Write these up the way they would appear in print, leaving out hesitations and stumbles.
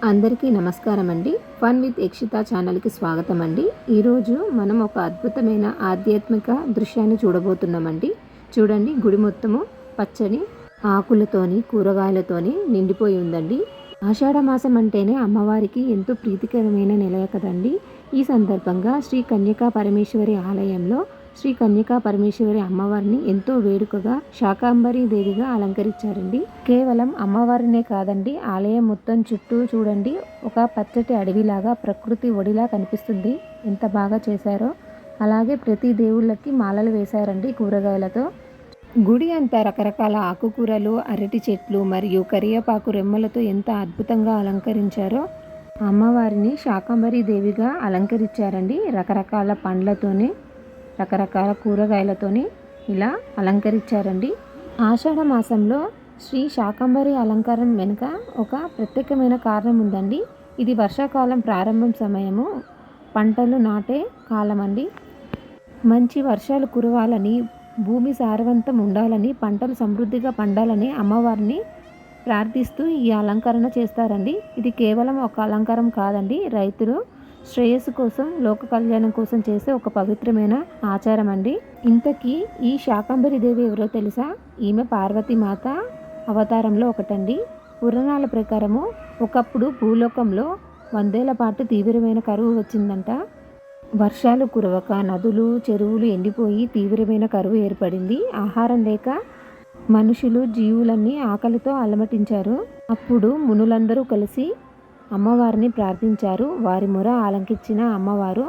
అందరికీ నమస్కారం అండి. ఫన్ విత్ యక్షిత ఛానల్కి స్వాగతం అండి. ఈరోజు మనం ఒక అద్భుతమైన ఆధ్యాత్మిక దృశ్యాన్ని చూడబోతున్నామండి. చూడండి, గుడి మొత్తము పచ్చని ఆకులతోని కూరగాయలతోని నిండిపోయి ఉందండి. ఆషాఢ మాసం అంటేనే అమ్మవారికి ఎంతో ప్రీతికరమైన నెల కదండి. ఈ సందర్భంగా శ్రీ కన్యకా పరమేశ్వరి ఆలయంలో శ్రీ కన్యకా పరమేశ్వరి అమ్మవారిని ఎంతో వేడుకగా శాకాంబరి దేవిగా అలంకరించారండి. కేవలం అమ్మవారినే కాదండి, ఆలయం మొత్తం చుట్టూ చూడండి ఒక పచ్చటి అడవిలాగా ప్రకృతి ఒడిలా కనిపిస్తుంది. ఎంత బాగా చేశారో. అలాగే ప్రతి దేవుళ్ళకి మాలలు వేశారండి కూరగాయలతో. గుడి అంతా రకరకాల ఆకుకూరలు, అరటి చెట్లు మరియు కరివేపాకు రెమ్మలతో ఎంత అద్భుతంగా అలంకరించారో. అమ్మవారిని శాకాంబరి దేవిగా అలంకరించారండి. రకరకాల పండ్లతోని రకరకాల కూరగాయలతోని ఇలా అలంకరించారండి. ఆషాఢ మాసంలో శ్రీ శాకాంబరి అలంకారం వెనుక ఒక ప్రత్యేకమైన కారణం ఉందండి. ఇది వర్షాకాలం ప్రారంభం సమయము, పంటలు నాటే కాలం అండి. మంచి వర్షాలు కురవాలని, భూమి సారవంతం ఉండాలని, పంటలు సమృద్ధిగా పండాలని అమ్మవారిని ప్రార్థిస్తూ ఈ అలంకరణ చేస్తారండి. ఇది కేవలం ఒక అలంకారం కాదండి, రైతులు శ్రేయస్సు కోసం, లోక కళ్యాణం కోసం చేసే ఒక పవిత్రమైన ఆచారం అండి. ఇంతకీ ఈ శాకాంబరి దేవి ఎవరో తెలుసా? ఈమె పార్వతీమాత అవతారంలో ఒకటండి. పురాణాల ప్రకారము ఒకప్పుడు భూలోకంలో 100 ఏళ్ల పాటు తీవ్రమైన కరువు వచ్చిందంట. వర్షాలు కురవక నదులు, చెరువులు ఎండిపోయి తీవ్రమైన కరువు ఏర్పడింది. ఆహారం లేక మనుషులు, జీవులన్నీ ఆకలితో అలమటించారు. అప్పుడు మునులందరూ కలిసి అమ్మవారిని ప్రార్థించారు. వారి మొర ఆలకించిన అమ్మవారు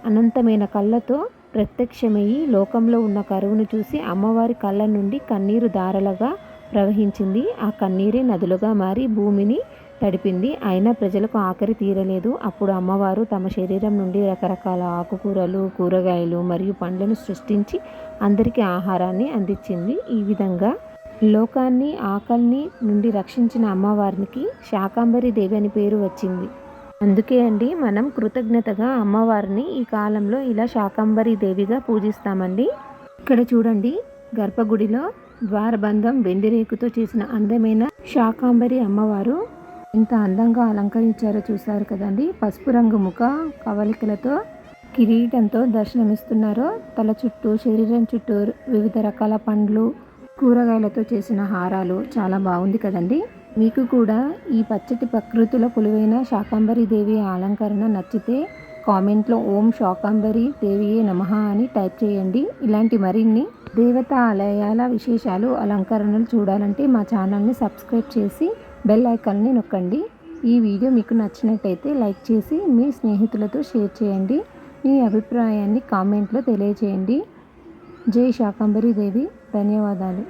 అనంతమైన కళ్ళతో ప్రత్యక్షమయ్యి లోకంలో ఉన్న కరువును చూసి అమ్మవారి కళ్ళ నుండి కన్నీరు ధారలుగా ప్రవహించింది. ఆ కన్నీరే నదులుగా మారి భూమిని తడిపింది. అయినా ప్రజలకు ఆకలి తీరలేదు. అప్పుడు అమ్మవారు తమ శరీరం నుండి రకరకాల ఆకుకూరలు, కూరగాయలు మరియు పండ్లను సృష్టించి అందరికీ ఆహారాన్ని అందించింది. ఈ విధంగా లోకాన్ని ఆకలిని నుండి రక్షించిన అమ్మవారికి శాకాంబరి దేవి అని పేరు వచ్చింది. అందుకే అండి మనం కృతజ్ఞతగా అమ్మవారిని ఈ కాలంలో ఇలా శాకాంబరి దేవిగా పూజిస్తామండి. ఇక్కడ చూడండి, గర్భగుడిలో ద్వారబంధం వెండి రేకుతో చేసిన అందమైన శాకాంబరి అమ్మవారు ఎంత అందంగా అలంకరించారో చూసారు కదండి. పసుపు రంగు ముఖ కవలికలతో కిరీటంతో దర్శనమిస్తున్నారో. తల చుట్టూ, శరీరం చుట్టూ వివిధ రకాల పండ్లు, కూరగాయలతో చేసిన హారాలు చాలా బాగుంది కదండి. మీకు కూడా ఈ పచ్చటి ప్రకృతిలో కొలువైన శాకాంబరి దేవి అలంకరణ నచ్చితే కామెంట్లో ఓం శాకాంబరి దేవియే నమః అని టైప్ చేయండి. ఇలాంటి మరిన్ని దేవతా ఆలయాల విశేషాలు, అలంకరణలు చూడాలంటే మా ఛానల్ని సబ్స్క్రైబ్ చేసి బెల్ ఐకాన్ని నొక్కండి. ఈ వీడియో మీకు నచ్చినట్టయితే లైక్ చేసి మీ స్నేహితులతో షేర్ చేయండి. మీ అభిప్రాయాన్ని కామెంట్లో తెలియజేయండి. జై శాకాంబరి దేవి. ధన్యవాదాలు.